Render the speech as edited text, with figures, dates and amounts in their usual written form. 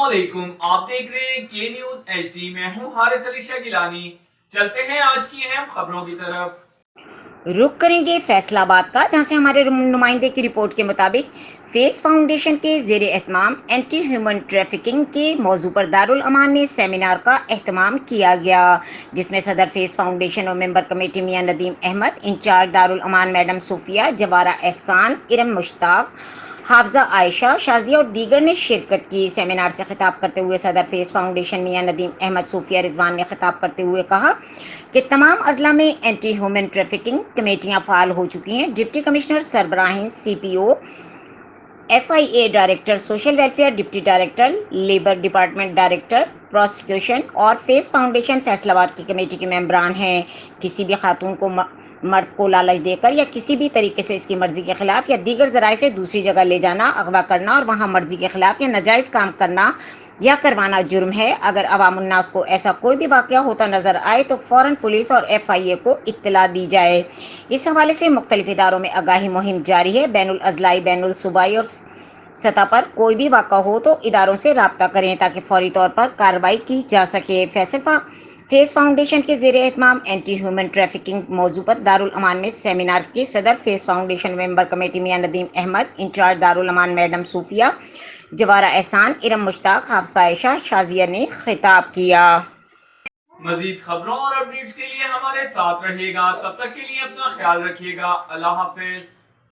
अस्सलामुअलैकुम, आप देख रहे हैं के न्यूज HD। मैं हूं हारिस अली शाह गिलानी। चलते हैं आज की अहम खबरों की तरफ। रुख करेंगे फैसलाबाद का, जहां से हमारे नुमाइंदे की रिपोर्ट के मुताबिक फेस फाउंडेशन के ज़ेर एहतमाम एंटी ह्यूमन ट्रैफिकिंग के मौजू पर दारुल अमान में सेमिनार का एहतमाम किया गया, जिसमें सदर फेस फाउंडेशन और मेंबर कमेटी मियां नदीम अहमद, इंचार्ज दारुल अमान मैडम सूफिया, जवारा एहसान, इरम मुश्ताक, हाफजा आयशा, शाजिया और दीगर ने शिरकत की। सेमिनार से खिताब करते हुए सदर फेस फाउंडेशन मियां नदीम अहमद सूफिया रिजवान ने खिताब करते हुए कहा कि तमाम अजला में एंटी ह्यूमन ट्रैफिकिंग कमेटियां फाल हो चुकी हैं। डिप्टी कमिश्नर सरबराहीन, CPO, FIA director social welfare, deputy director labour department, director prosecution और फेस फाउंडेशन फैसलाबाद की कमेटी के मेंबरान हैं। किसी भी खातून को मर्द को लालच देकर या किसी भी तरीके से इसकी मर्जी के खिलाफ या दीगर जराए से दूसरी जगह ले जाना, अगवा करना और वहां मर्जी के खिलाफ या नाजायज काम करना या करवाना जुर्म है। अगर अवामुन्नास को ऐसा कोई भी वाकया होता नजर आए तो फौरन पुलिस और FIA को इत्तला दी जाए। इस हवाले से मुख्तलिफ इदारों में आगाही मुहिम जारी है। बैनुल अजलाई, बैनुल सूबाई और सतह पर कोई भी वाक़ा हो तो इदारों से राब्ता करें ताकि फौरी तौर पर कार्रवाई की जा सके। फेस फाउंडेशन के ज़ेर एहतमाम एंटी ह्यूमन ट्रैफिकिंग मौजू पर दारुल अमान में सेमिनार के सदर फेस फाउंडेशन मेंबर कमेटी मियां नदीम अहमद, इंचार्ज दारुल अमान मैडम सूफिया, जवारा एहसान, इरम मुश्ताक, हाफसा आयशा, शाजिया ने खिताब किया। मजीद खबरों और अपडेट्स के लिए हमारे साथ रहिएगा। तब तक के लिए अपना ख्याल रखिएगा। अल्लाह हाफिज।